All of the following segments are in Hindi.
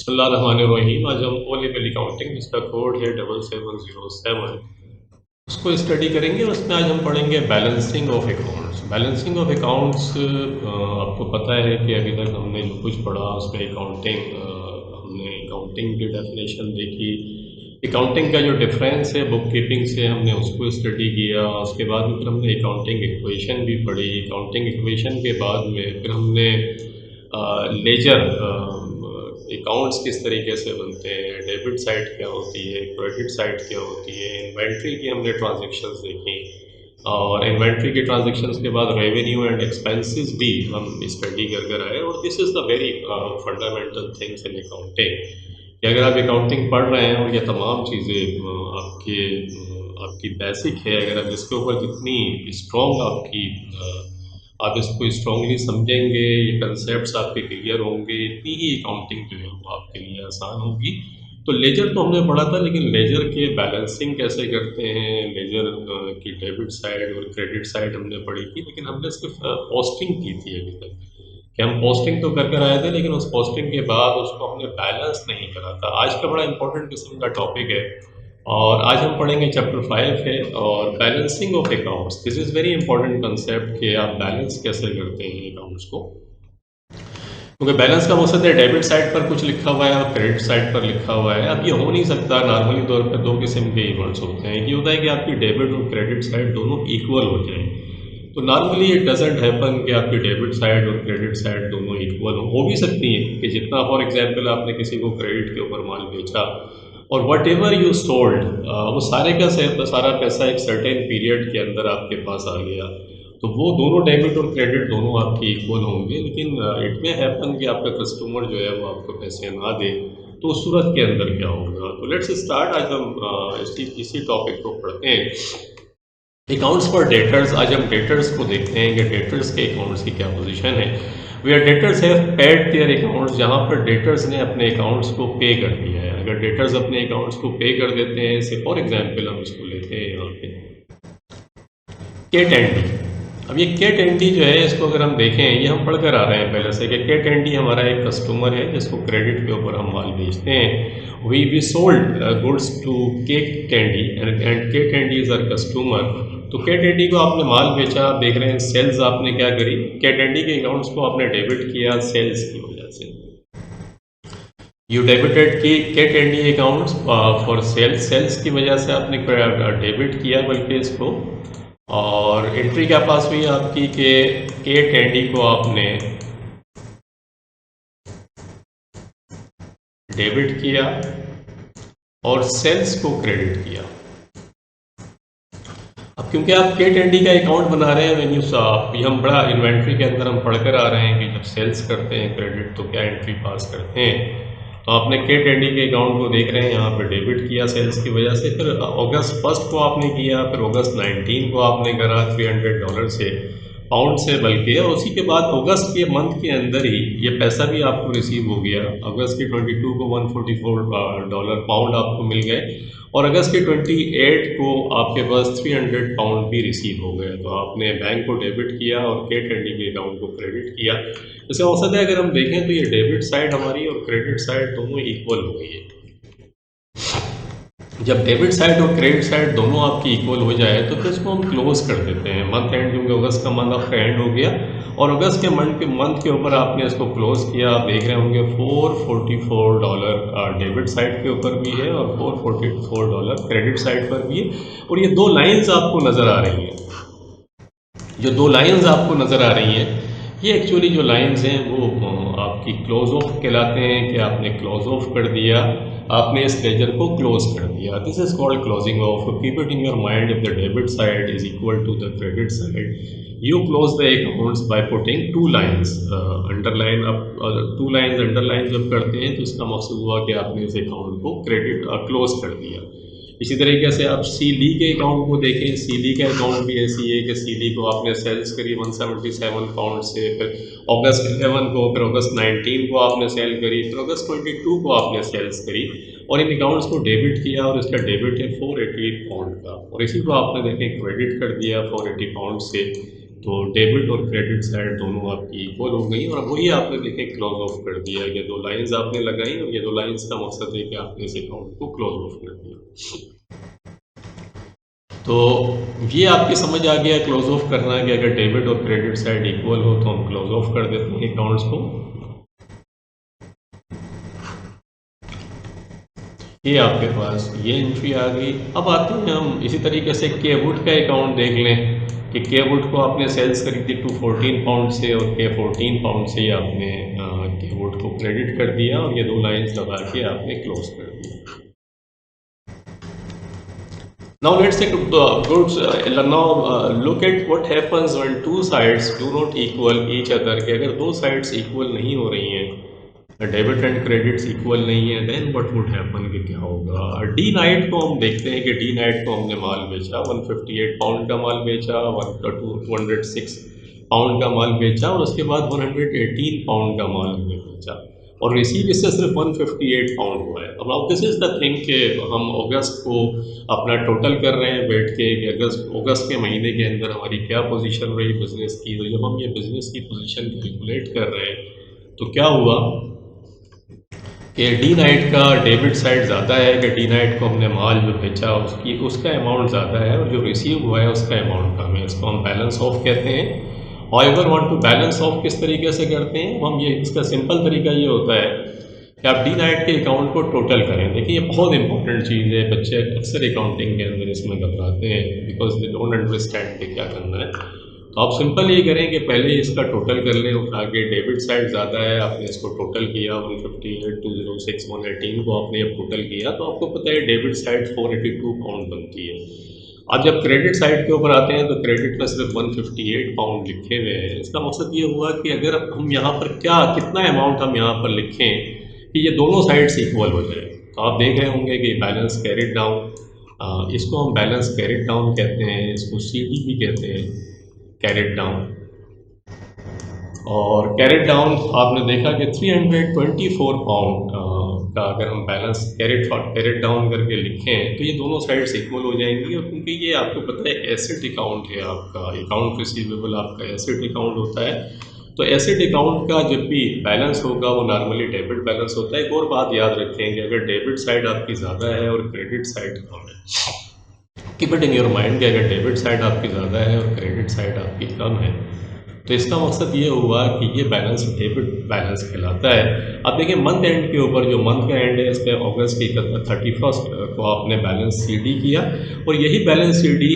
बिस्मिल्लाहिर्रहमानिर्रहीम। आज हम ओ लेवल अकाउंटिंग जिसका कोड है 7707 उसको स्टडी करेंगे। उसमें आज हम पढ़ेंगे balancing of accounts. Balancing of accounts आपको पता है कि अभी तक हमने जो कुछ पढ़ा उसमें हमने अकाउंटिंग की डेफिनेशन देखी, अकाउंटिंग का जो डिफरेंस है बुक कीपिंग से हमने उसको स्टडी किया। उसके बाद में फिर हमने अकाउंटिंग इक्वेशन भी पढ़ी। अकाउंटिंग इक्वेशन के बाद में फिर हमने लेजर अकाउंट्स किस तरीके से बनते हैं, डेबिट साइड क्या होती है, क्रेडिट साइड क्या होती है, इन्वेंट्री की हमने ट्रांजैक्शंस देखी और इन्वेंट्री के ट्रांजैक्शंस के बाद रेवेन्यू एंड एक्सपेंसेस भी हम स्टडी कर कर आए। और this is the very fundamental things in accounting कि अगर आप अकाउंटिंग पढ़ रहे हैं और ये तमाम चीज़ें आपकी बेसिक है, अगर आप इसके ऊपर जितनी स्ट्रॉन्ग आप इसको स्ट्रांगली समझेंगे, ये कंसेप्ट्स आपके क्लियर होंगे, इतनी ही अकाउंटिंग जो है वो आपके लिए आसान होगी। तो लेजर तो हमने पढ़ा था, लेकिन लेजर के बैलेंसिंग कैसे करते हैं, लेजर की डेबिट साइड और क्रेडिट साइड हमने पढ़ी थी, लेकिन हमने सिर्फ पोस्टिंग की थी अभी तक कि हम पोस्टिंग तो कर आए थे, लेकिन उस पोस्टिंग के बाद उसको हमने बैलेंस नहीं करा था। आज का बड़ा इंपॉर्टेंट किस्म का टॉपिक है और आज हम पढ़ेंगे चैप्टर 5 है और balancing of accounts. This is very important concept कि आप बैलेंस कैसे करते हैं अकाउंट्स को, क्योंकि बैलेंस का मकसद है डेबिट साइड पर कुछ लिखा हुआ है और क्रेडिट साइड पर लिखा हुआ है। अब ये हो नहीं सकता। नॉर्मली तौर पर दो किस्म के इवेंट्स होते हैं। ये होता है कि आपकी डेबिट और क्रेडिट साइड दोनों इक्वल हो जाए। तो नॉर्मली इट डजेंट हैपन कि आपकी डेबिट साइड और क्रेडिट साइड दोनों इक्वल हो भी सकती है कि जितना फॉर एग्जांपल आपने किसी को क्रेडिट के ऊपर माल बेचा और वट एवर यू सोल्ड वो सारे का सारा पैसा एक सर्टेन पीरियड के अंदर आपके पास आ गया, तो वो दोनों डेबिट और क्रेडिट दोनों आपके इक्वल होंगे। लेकिन इट में हैपन कि आपका कस्टमर जो है वो आपको पैसे ना दे, तो उस सूरत के अंदर क्या होगा। तो लेट्स स्टार्ट। आज हम इसी टॉपिक को पढ़ते हैं, अकाउंट्स फॉर डेटर्स। आज हम डेटर्स को देखते हैं कि डेटर्स के अकाउंट्स की क्या पोजीशन है। Where debtors have paid their accounts, जहाँ पर डेटर्स ने अपने अकाउंट्स को पे कर दिया है। अगर डेटर्स अपने अकाउंट्स को पे कर देते हैं, से फॉर एग्जांपल हम इसको लेते हैं यहाँ पे केट एंड डी। अब ये केट एंड डी जो है, इसको अगर हम देखें, ये हम पढ़ कर आ रहे हैं पहले से कि केट एंड डी हमारा एक कस्टमर है जिसको क्रेडिट के ऊपर हम माल बेचते हैं। We sold goods to Kate Candy and Kate Andy is our customer. तो केट एंडी को आपने माल बेचा, आप देख रहे हैं सेल्स आपने क्या करी, केट एंडी के अकाउंट्स को आपने डेबिट किया सेल्स की वजह से। यू डेबिटेड की Kate Andy accounts for sales की वजह से आपने डेबिट किया बल्कि इसको, और एंट्री क्या पास हुई आपकी कि केट एंडी को आपने डेबिट किया और सेल्स को क्रेडिट किया। अब क्योंकि आप केट एंडी का अकाउंट बना रहे हैं, वेन्यू साहब, ये हम बड़ा इन्वेंट्री के अंदर हम पढ़कर आ रहे हैं कि जब सेल्स करते हैं क्रेडिट तो क्या एंट्री पास करते हैं। तो आपने केट एंडी के अकाउंट को देख रहे हैं, यहाँ पे डेबिट किया सेल्स की वजह से, फिर अगस्त 1 को आपने किया, फिर अगस्त 19 को आपने करा $300 से पाउंड से बल्कि, और उसी के बाद अगस्त के मंथ के अंदर ही ये पैसा भी आपको रिसीव हो गया। अगस्त के 22 को $144 पाउंड आपको मिल गए और अगस्त के 28 को आपके पास 300 पाउंड भी रिसीव हो गए। तो आपने बैंक को डेबिट किया और केट एंडी के अकाउंट को क्रेडिट किया। इसका मकसद है अगर हम देखें तो ये डेबिट साइड हमारी और क्रेडिट साइड दोनों इक्वल हो गई है। जब डेबिट साइड और क्रेडिट साइड दोनों आपकी इक्वल हो जाए तो फिर इसको हम क्लोज कर देते हैं। मंथ एंड, क्योंकि अगस्त का मंथ आपका एंड हो गया और अगस्त के मंथ के ऊपर आपने इसको क्लोज किया। आप देख रहे होंगे $444 डेबिट साइड के ऊपर भी है और $444 क्रेडिट साइड पर भी है। और ये दो लाइंस आपको नज़र आ रही हैं, जो दो लाइंस आपको नज़र आ रही हैं, ये एक्चुअली जो लाइंस हैं वो आपकी क्लोज ऑफ कहलाते हैं कि आपने क्लोज ऑफ कर दिया, आपने इस लेजर को क्लोज कर दिया। This is called closing off. Keep it in your mind, if the debit side is equal to the credit side, you close the accounts by putting two lines underline. अब टू लाइंस अंडरलाइन जब करते हैं तो इसका मकसद हुआ कि आपने इस अकाउंट को क्लोज कर दिया। इसी तरीके से आप सी ली के अकाउंट को देखें, सी ली का अकाउंट भी ऐसी है कि सी ली को आपने सेल्स करी 177 पाउंड से, फिर अगस्त 11 को, फिर अगस्त 19 को आपने सेल करी, फिर अगस्त 22 को आपने सेल्स करी और इन अकाउंट्स को डेबिट किया और इसका डेबिट है 480 पाउंड का, और इसी को आपने देखें क्रेडिट कर दिया 480 पाउंड से। तो डेबिट और क्रेडिट साइड दोनों आपकी इक्वल हो गई, और वही आपने देखे क्लोज ऑफ कर दिया। ये दो लाइंस आपने लगाई और ये दो लाइंस का मकसद है कि आपने इस अकाउंट को क्लोज ऑफ कर दिया। तो ये आपकी समझ आ गया क्लोज ऑफ करना है कि अगर डेबिट और क्रेडिट साइड इक्वल हो तो हम क्लोज ऑफ कर देते हैं अकाउंट्स को। ये आपके पास ये एंट्री आ गई। अब आते हैं हम इसी तरीके से केवुड का अकाउंट देख लें कि केवुड को आपने सेल्स खरीदी 214 पाउंड से, और के 14 पाउंड से ही आपने केवुड को क्रेडिट कर दिया और ये दो लाइंस लगा के आपने क्लोज कर दिया। Now let's take look at what happens when two sides do not equal each other। कि अगर दो sides equal नहीं हो रही हैं, डेबिट एंड क्रेडिट्स इक्वल नहीं है, देन व्हाट वुड हैपन कि क्या होगा। डी नाइट को हम देखते हैं कि डी नाइट को हमने माल बेचा, 158 पाउंड का माल बेचा, 206 पाउंड का माल बेचा, और उसके बाद 118 पाउंड का माल हमने बेचा, और रिसीव इससे सिर्फ 158 पाउंड हुआ है। अब now this is the thing कि हम अगस्त को अपना टोटल कर रहे हैं बैठ के कि अगस्त के महीने के अंदर हमारी क्या पोजीशन रही बिज़नेस की। तो जब हम ये बिज़नेस की पोजीशन कैलकुलेट कर रहे हैं तो क्या हुआ कि डी नाइट का डेबिट साइड ज़्यादा है, कि डी नाइट को हमने माल जो बेचा उसका अमाउंट ज़्यादा है, और जो रिसीव हुआ है उसका अमाउंट कम है। इसको हम बैलेंस ऑफ कहते हैं। और अगर वांट टू बैलेंस ऑफ किस तरीके से करते हैं हम, ये इसका सिंपल तरीका ये होता है कि आप डी नाइट के अकाउंट को टोटल करें। देखिए ये बहुत इंपॉर्टेंट चीज़ है, बच्चे अक्सर अकाउंटिंग के अंदर इसमें घबराते हैं बिकॉज दे डोंट अंडरस्टैंड कि क्या करना है। तो आप सिंपल ये करें कि पहले इसका टोटल कर लें, उठा के डेबिट साइड ज़्यादा है, आपने इसको टोटल किया 158, 206, 118 को आपने जब टोटल किया तो आपको पता है डेबिट साइड 482 पाउंड बनती है। अब जब क्रेडिट साइड के ऊपर आते हैं तो क्रेडिट में सिर्फ 158 पाउंड लिखे हुए हैं। इसका मकसद ये हुआ कि अगर हम यहाँ पर कितना अमाउंट हम यहाँ पर लिखें कि ये दोनों साइड्स इक्वल हो जाए। तो आप देख रहे होंगे कि बैलेंस कैरिड डाउन, इसको हम बैलेंस कैरिड डाउन कहते हैं, इसको CD भी कहते हैं, कैरिड डाउन। और कैरिड डाउन आपने देखा कि 324 पाउंड का अगर हम बैलेंस कैरिड डाउन करके लिखें तो ये दोनों साइड्स इक्वल हो जाएंगी। और क्योंकि ये आपको पता है एसेट अकाउंट है, आपका अकाउंट रिसीवेबल आपका एसेट अकाउंट होता है, तो एसेट अकाउंट का जब भी बैलेंस होगा वो नॉर्मली डेबिट बैलेंस होता है। एक और बात याद रखेंगे, अगर डेबिट साइड आपकी ज़्यादा है और क्रेडिट साइड कम है, keep it in your mind कि अगर डेबिट साइड आपकी ज़्यादा है और क्रेडिट साइड आपकी कम है तो इसका मकसद ये हुआ कि ये बैलेंस डेबिट बैलेंस कहलाता है। अब देखिए मंथ एंड के ऊपर, जो मंथ का एंड है इस पर अगस्त की 31 को आपने बैलेंस CD किया, और यही बैलेंस CD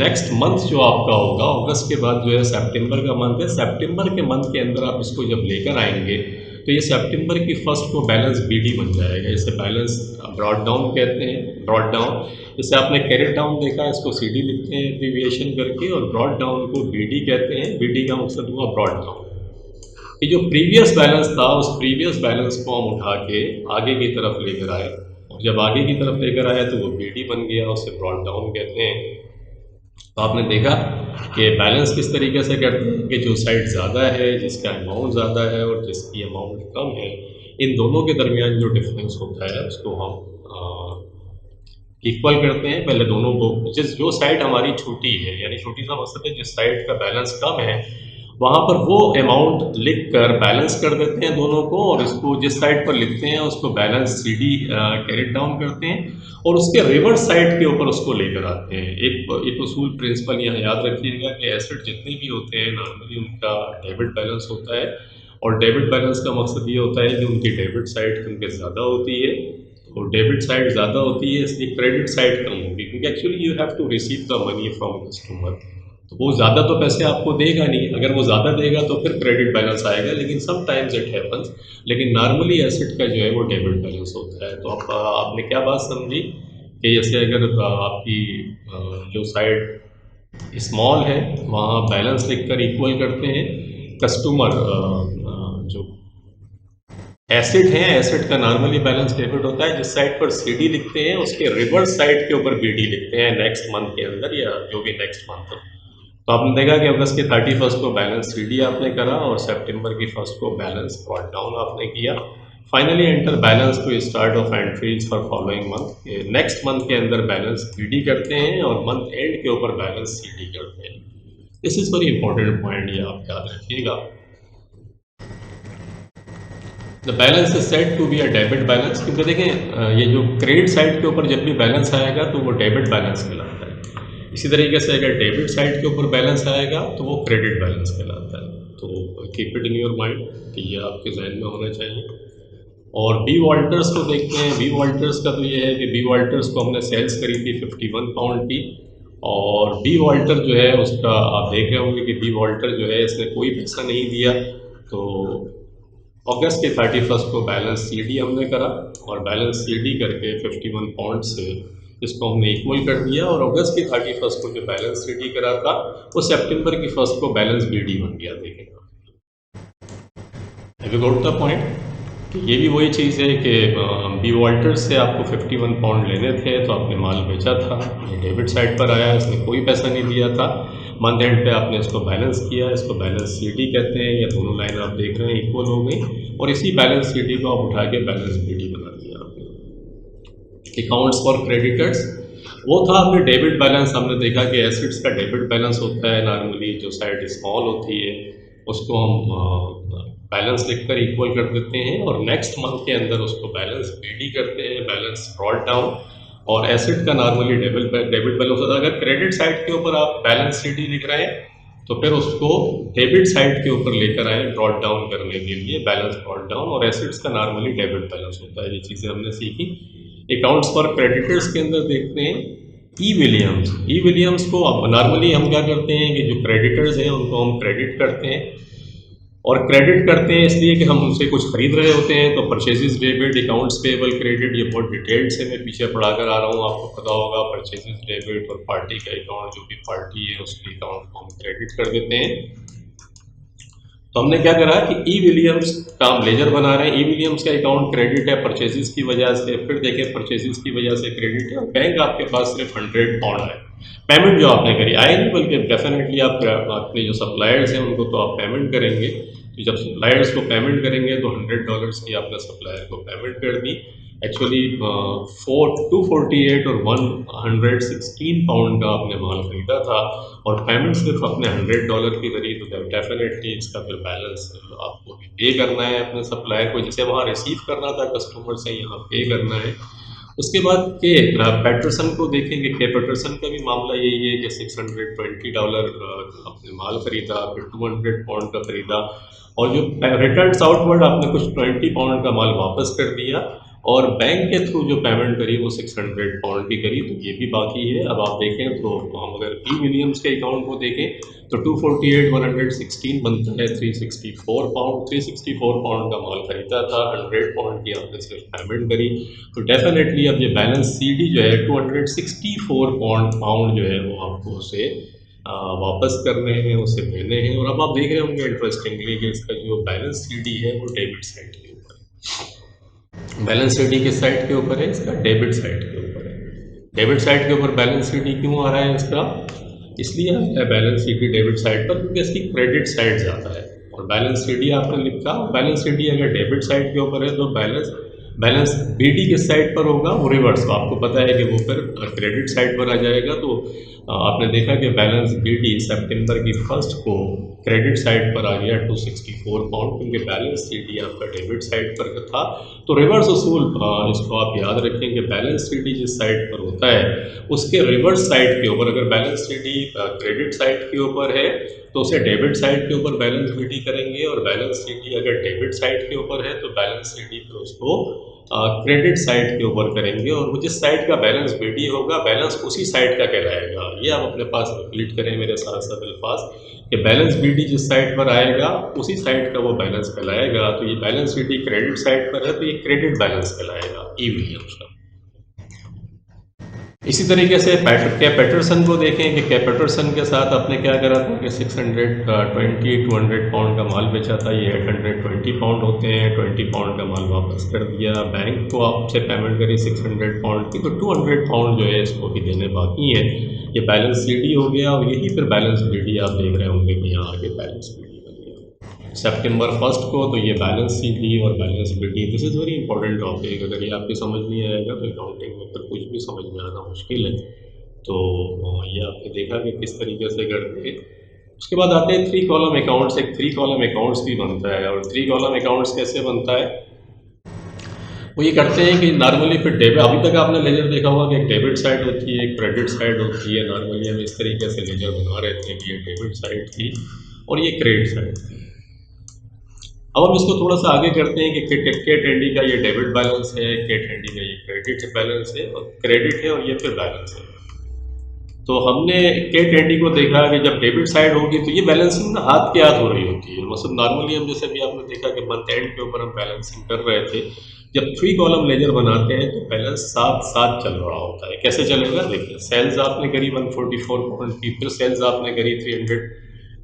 नेक्स्ट मंथ जो आपका होगा, अगस्त के बाद जो है सितंबर का मंथ है, सितंबर के मंथ के अंदर आप इसको जब लेकर आएंगे तो ये सितंबर की फर्स्ट को बैलेंस BD बन जाएगा। इसे बैलेंस ब्रॉड डाउन कहते हैं, ब्रॉड डाउन। जैसे आपने कैरिड डाउन देखा, इसको CD लिखते हैं एब्रिविएशन करके, और ब्रॉड डाउन को BD कहते हैं। BD का मकसद हुआ ब्रॉड डाउन। ये जो प्रीवियस बैलेंस था उस प्रीवियस बैलेंस को हम उठा के आगे की तरफ लेकर आए, और जब आगे की तरफ लेकर आए तो वो BD बन गया, उसे ब्रॉड डाउन कहते हैं। तो आपने देखा कि बैलेंस किस तरीके से करते हैं कि जो साइड ज़्यादा है, जिसका अमाउंट ज़्यादा है और जिसकी अमाउंट कम है, इन दोनों के दरमियान जो डिफरेंस होता है उसको हम इक्वल करते हैं। पहले दोनों को, जो साइड हमारी छोटी है, यानी छोटी सा मकसद है जिस साइड का बैलेंस कम है, वहाँ पर वो अमाउंट लिख कर बैलेंस कर देते हैं दोनों को, और इसको जिस साइड पर लिखते हैं उसको बैलेंस CD कैरिड डाउन करते हैं, और उसके रिवर्स साइड के ऊपर उसको लेकर आते हैं। एक उसूल प्रिंसिपल यहाँ याद रखिएगा कि एसेट जितने भी होते हैं नॉर्मली उनका डेबिट बैलेंस होता है, और डेबिट बैलेंस का मकसद ये होता है कि उनकी डेबिट साइड उनके ज़्यादा होती है, और डेबिट साइड ज़्यादा होती है इसलिए क्रेडिट साइड कम होगी, क्योंकि actually you have to receive the money from customer. तो वो ज़्यादा तो पैसे आपको देगा नहीं, अगर वो ज़्यादा देगा तो फिर क्रेडिट बैलेंस आएगा, लेकिन सम टाइम्स इट हैपन्स, लेकिन नॉर्मली एसेट का जो है वो डेबिट बैलेंस होता है। तो आपने क्या बात समझी कि जैसे अगर आपकी जो साइड स्मॉल है वहाँ बैलेंस लिखकर इक्वल करते हैं, कस्टमर जो एसेट है, एसेट का नॉर्मली बैलेंस डेबिट होता है, जिस साइड पर CD लिखते हैं उसके रिवर्स साइड के ऊपर BD लिखते हैं नेक्स्ट मंथ के अंदर, या जो भी नेक्स्ट मंथ हो। तो आपने देखा कि अगस्त के 31 को बैलेंस CD आपने करा, और सितंबर की 1 को बैलेंस ब्रॉड डाउन आपने किया। Finally enter balance to start of entries for following month. Next month के अंदर बैलेंस BD करते हैं और मंथ एंड के ऊपर बैलेंस CD करते हैं। This is very important point, ये आप याद रखिएगा। The balance is set to be a debit balance, क्योंकि देखें ये जो क्रेडिट साइड के ऊपर जब भी बैलेंस आएगा तो वो डेबिट बैलेंस कहलाता है। इसी तरीके से अगर डेबिट साइड के ऊपर बैलेंस आएगा तो वो क्रेडिट बैलेंस कहलाता है। तो keep it in your mind कि ये आपके जहन में होना चाहिए। और बी वॉल्टर्स को देखते हैं। बी वॉल्टर्स का तो ये है कि बी वॉल्टर्स को हमने सेल्स करी थी 51 पाउंड की, और बी वॉल्टर जो है उसका आप देख रहे होंगे कि बी वॉल्टर जो है इसने कोई पैसा नहीं दिया। तो अगस्त के 31 को बैलेंस सीडी हमने करा, और बैलेंस सीडी करके 51 पाउंड से इसको हमने इक्वल कर दिया, और अगस्त के 31 को जो बैलेंस सीडी करा था वो सितंबर की 1 को बैलेंस बीडी बन गया। देखेगा, have you got the point? कि ये भी वही चीज़ है कि बी वॉल्टर से आपको 51 पाउंड लेने थे तो आपने माल बेचा था, ये डेबिट साइड पर आया, इसने कोई पैसा नहीं दिया था। मंथ एंड पे आपने इसको बैलेंस किया, इसको बैलेंस सीडी कहते हैं। ये दोनों लाइन आप देख रहे हैं इक्वल हो गई, और इसी बैलेंस सीडी को आप उठा के बैलेंस बीडी बना दिया आपने। अकाउंट्स फॉर क्रेडिटर्स वो था आपने डेबिट बैलेंस। हमने देखा कि एसेट्स का डेबिट बैलेंस होता है नॉर्मली, जो साइड स्मॉल होती है उसको हम बैलेंस लिखकर इक्वल कर देते हैं, और नेक्स्ट मंथ के अंदर उसको बैलेंस बीडी करते हैं, बैलेंस ब्रॉट डाउन। और एसेट का नॉर्मली डेबिट बैलेंस होता है। अगर क्रेडिट साइड के ऊपर आप बैलेंस सीडी लिख रहे हैं तो फिर उसको डेबिट साइड के ऊपर लेकर आए ब्रॉट डाउन करने के लिए, बैलेंस ब्रॉट डाउन। और एसेट्स का नॉर्मली डेबिट बैलेंस होता है। ये चीज़ें हमने सीखी। अकाउंट्स फॉर क्रेडिटर्स के अंदर देखते हैं ई विलियम्स। ई विलियम्स को नॉर्मली हम क्या करते हैं कि जो क्रेडिटर्स हैं उनको हम क्रेडिट करते हैं, और क्रेडिट करते हैं इसलिए कि हम उनसे कुछ खरीद रहे होते हैं। तो purchases debit, accounts payable credit, ये बहुत डिटेल्ड से मैं पीछे पढ़ा कर आ रहा हूँ, आपको पता होगा। परचेजेस डेबिट और पार्टी का अकाउंट, जो भी पार्टी है उसके अकाउंट को हम क्रेडिट कर देते हैं। तो हमने क्या करा कि ई विलियम्स का हम लेजर बना रहे हैं। ई विलियम्स का अकाउंट क्रेडिट है परचेजेस की वजह से, फिर देखें परचेजेस की वजह से क्रेडिट है, और बैंक आपके पास सिर्फ 100 पाउंड है। पेमेंट जो आपने करी आए नहीं, बल्कि डेफिनेटली आप अपने जो सप्लायर्स हैं उनको तो आप पेमेंट करेंगे। तो जब सप्लायर्स को पेमेंट करेंगे तो $100 की आपने सप्लायर को पेमेंट कर दी। एक्चुअली 248 और 116 पाउंड का आपने माल खरीदा था, और पेमेंट सिर्फ अपने $100 की करी। तो डेफिनेटली इसका फिर बैलेंस आपको पे करना है अपने सप्लायर को, जिसे वहाँ रिसीव करना था कस्टमर से, यहाँ पे करना है। उसके बाद के पैटरसन को देखेंगे। के पैटरसन का भी मामला यही है कि $620 आपने माल खरीदा, फिर 200 पाउंड का खरीदा, और जो रिटर्न्स आउटवर्ड आपने कुछ 20 पाउंड का माल वापस कर दिया, और बैंक के थ्रू जो पेमेंट करी वो 600 पाउंड की करी। तो ये भी बाकी है। अब आप देखें तो हम अगर पी विलियम्स के अकाउंट को देखें तो 248 116 बनता है 364 पाउंड। 364 पाउंड का माल खरीदा था, 100 पाउंड की आपने सिर्फ पेमेंट करी। तो डेफिनेटली अब ये बैलेंस सीडी जो है 264 पाउंड जो है वो आपको उसे वापस करने हैं, उसे देने हैं। और अब आप देख रहे होंगे इंटरेस्टिंगली कि इसका जो बैलेंस सीडी है वो डेबिट साइड के ऊपर है। बैलेंस सीडी किस साइड के ऊपर है? इसका डेबिट साइड के ऊपर है। डेबिट साइड के ऊपर बैलेंस सीडी क्यों आ रहा है इसका? इसलिए आता है बैलेंस सीडी डेबिट साइड पर क्योंकि इसकी क्रेडिट साइड ज़्यादा है। और बैलेंस सीडी आपने लिखा, बैलेंस सीडी अगर डेबिट साइड के ऊपर है तो बैलेंस बीडी किस साइड पर होगा? वो रिवर्स। तो आपको पता है कि वो फिर क्रेडिट साइड पर आ जाएगा। तो आपने देखा कि बैलेंस बीडी सितंबर की 1 को क्रेडिट साइड पर आ गया 264 पाउंड, क्योंकि बैलेंस सीडी आपका डेबिट साइड पर था। तो रिवर्स उसूल इसको आप याद रखें कि बैलेंस सीडी जिस साइड पर होता है उसके रिवर्स साइड के ऊपर, अगर बैलेंस सीडी क्रेडिट साइड के ऊपर है तो उसे डेबिट साइड के ऊपर बैलेंस बीडी करेंगे, और बैलेंस सीडी अगर डेबिट साइड के ऊपर है तो बैलेंस सीडी पर उसको क्रेडिट साइड के ऊपर करेंगे। और वो जिस साइड का बैलेंस बीडी होगा बैलेंस उसी साइड का कहलाएगा। ये आप अपने पास रिपीट करें मेरे साथ साथ अल्फाज कि बैलेंस बीडी जिस साइड पर आएगा उसी साइड का वो बैलेंस कहलाएगा। तो ये बैलेंस बीडी क्रेडिट साइड पर है तो ये क्रेडिट बैलेंस कहलाएगा ई विलियम्स का। इसी तरीके से पैटरसन को देखें कि पैटरसन के साथ आपने क्या करा था कि 200 पाउंड का माल बेचा था। ये 820 पाउंड होते हैं। 20 पाउंड का माल वापस कर दिया। बैंक को आपसे पेमेंट करी 600 पाउंड की, तो 200 पाउंड जो है इसको भी देने बाकी है। ये बैलेंस सीडी हो गया, और यही फिर बैलेंस बीडी आप देख रहे होंगे कि यहाँ आगे बैलेंस बीडी सितंबर 1 को। तो ये बैलेंस सीडी और balance BD, this is very important topic. अगर ये आपकी समझ नहीं आएगा तो अकाउंटिंग में फिर कुछ भी समझ में आना मुश्किल है। तो ये आपने देखा कि किस तरीके से करते हैं उसके बाद आते हैं 3 कॉलम अकाउंट्स। एक 3 कॉलम अकाउंट्स भी बनता है, और 3 कॉलम अकाउंट्स कैसे बनता है, वो ये करते हैं कि नॉर्मली फिर डेबिट, अभी तक आपने लेजर देखा होगा कि एक डेबिट साइड होती है, एक क्रेडिट साइड होती है। नॉर्मली हम इस तरीके से लेजर बना रहे थे कि ये डेबिट साइड थी और ये क्रेडिट साइड थी। अब हम इसको थोड़ा सा आगे करते हैं कि केट एंडी का ये डेबिट बैलेंस है, केट एंडी का ये क्रेडिट बैलेंस है, और क्रेडिट है और ये फिर बैलेंस है। तो हमने केट एंडी को देखा कि जब डेबिट साइड होगी तो ये बैलेंसिंग ना हाथ के हाथ हो रही होती है। मतलब नॉर्मली हम जैसे भी आपने देखा कि मंथ एंड के ऊपर हम बैलेंसिंग कर रहे थे, जब 3 कॉलम लेजर बनाते हैं तो बैलेंस साथ साथ चल रहा होता है। कैसे चलेगा, देखिए सेल्स आपने करी 144 पाउंड की, फिर सेल्स आपने करी 300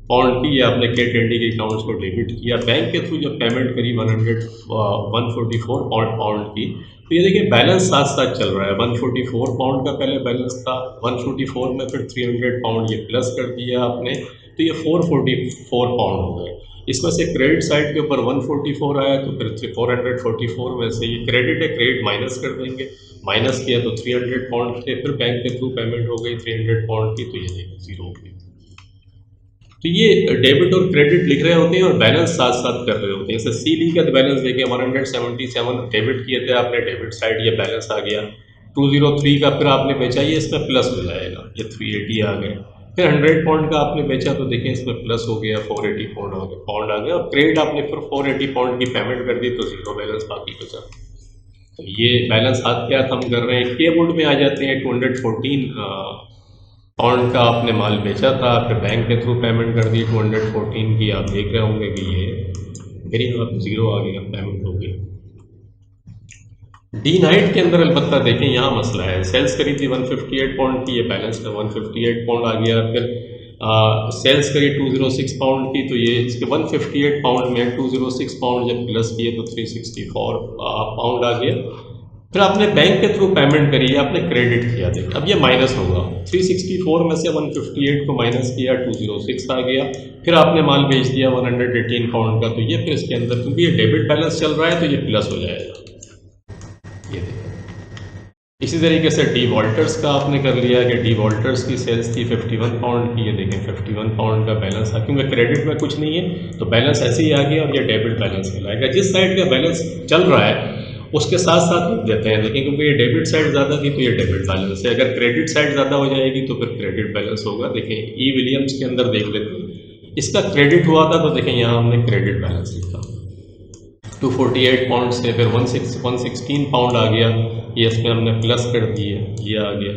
पाउंड की, या आपने केट एंडी के अकाउंट्स को डेबिट किया, बैंक के थ्रू जब पेमेंट करी 144 पाउंड की, तो ये देखिए बैलेंस साथ साथ चल रहा है। 144 पाउंड का पहले बैलेंस था, 144 में फिर 300 पाउंड ये प्लस कर दिया आपने, तो ये 444 पाउंड हो गए। इसमें से क्रेडिट साइड के ऊपर 144 आया, तो फिर 444 में से ये क्रेडिट है, क्रेडिट माइनस कर देंगे, माइनस किया तो 300 पाउंड थे, फिर बैंक के थ्रू पेमेंट हो गई 300 पाउंड की, तो ये देखिए जीरो हो गई। तो ये डेबिट और क्रेडिट लिख रहे होते हैं और बैलेंस साथ साथ कर रहे होते हैं। जैसे सी डी का बैलेंस देखिए 177 डेबिट किए थे आपने, डेबिट साइड ये बैलेंस आ गया। 203 का फिर आपने बेचा, ये इसमें प्लस हो जाएगा, ये 380 आ गए। फिर 100 पाउंड का आपने बेचा तो देखिए इसमें प्लस हो गया, 480 पाउंड आ गया, और क्रेडिट आपने फिर 480 पाउंड की पेमेंट कर दी तो जीरो बैलेंस बाकी बचा। तो ये बैलेंस हाथ के हाथ हम कर रहे हैं। के बोर्ड में आ जाते हैं 214 पाउंड का आपने माल बेचा था, फिर बैंक के थ्रू पेमेंट कर दी 214 की, आप देख रहे होंगे कि ये मेरी यहाँ पे जीरो आ गया, पेमेंट हो गई। डी नाइट के अंदर अलबत्ता देखें यहाँ मसला है, सेल्स करी थी 158 पाउंड की, ये बैलेंस में 158 पाउंड आ गया। फिर सेल्स करी 206 पाउंड की, तो ये इसके 158 पाउंड में 206 पाउंड जब प्लस किए तो 364 पाउंड आ गया। फिर आपने बैंक के थ्रू पेमेंट करी, आपने क्रेडिट किया, देखिए अब ये माइनस होगा। 364 में से 158 को माइनस किया, 206 आ गया। फिर आपने माल बेच दिया 118 पाउंड का, तो ये फिर इसके अंदर, क्योंकि ये डेबिट बैलेंस चल रहा है तो ये प्लस हो जाएगा, ये देखिए। इसी तरीके से डी वॉल्टर्स का आपने कर लिया कि डी वॉल्टर्स की सेल्स थी 51 पाउंड की, ये देखें 51 पाउंड का बैलेंस आ, क्योंकि क्रेडिट में कुछ नहीं है तो बैलेंस ऐसे ही आ गया, और ये डेबिट बैलेंस कहलाएगा। जिस साइड का बैलेंस चल रहा है उसके साथ साथ लिख देते हैं, लेकिन क्योंकि ये डेबिट साइड ज़्यादा थी तो ये डेबिट बैलेंस है। अगर क्रेडिट साइड ज़्यादा हो जाएगी तो फिर क्रेडिट बैलेंस होगा। देखिए ई विलियम्स के अंदर देख लेते हैं, इसका क्रेडिट हुआ था तो देखें यहाँ हमने क्रेडिट बैलेंस लिखा 248 पाउंड से, फिर 116 पाउंड आ गया, ये इसमें हमने प्लस कर दिए, ये आ गया।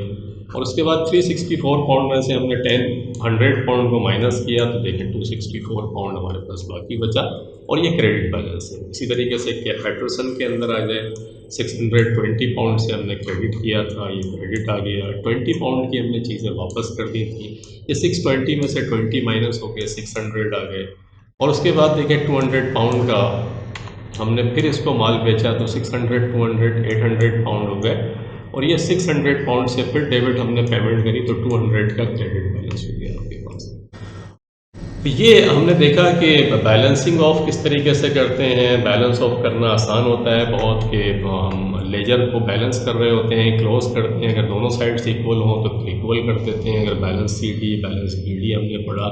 और उसके बाद 364 पाउंड में से हमने 100 पाउंड को माइनस किया, तो देखें 264 पाउंड हमारे पास बाकी बचा, और ये क्रेडिट बैलेंस है। इसी तरीके से क्या पेट्रोसन के अंदर आ जाए, 620 पाउंड से हमने क्रेडिट किया था, ये क्रेडिट आ गया। 20 पाउंड की हमने चीज़ें वापस कर दी थी, ये 620 में से 20 माइनस हो गए, 600 आ गए। और उसके बाद देखें 200 पाउंड का हमने फिर इसको माल बेचा, तो 600, 200, 800 पाउंड हो गए, और ये 600 पाउंड से फिर डेबिट हमने पेमेंट करी तो 200 का क्रेडिट बैलेंस हो गया आपके पास। तो ये हमने देखा कि बैलेंसिंग ऑफ किस तरीके से करते हैं। बैलेंस ऑफ करना आसान होता है बहुत, कि हम लेजर को बैलेंस कर रहे होते हैं, क्लोज करते हैं, अगर दोनों साइड्स इक्वल हों तो इक्वल कर देते हैं। अगर balance C D, balance B D हमने पढ़ा,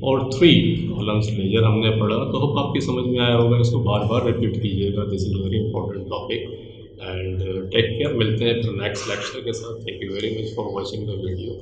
और 3 कॉलम्स लेजर हमने पढ़ा, तो होप आपकी समझ में आया होगा। इसको बार बार रिपीट कीजिएगा, this is very important topic. And take care, मिलते हैं फिर नेक्स्ट लेक्चर के साथ। Thank you very much for watching the video.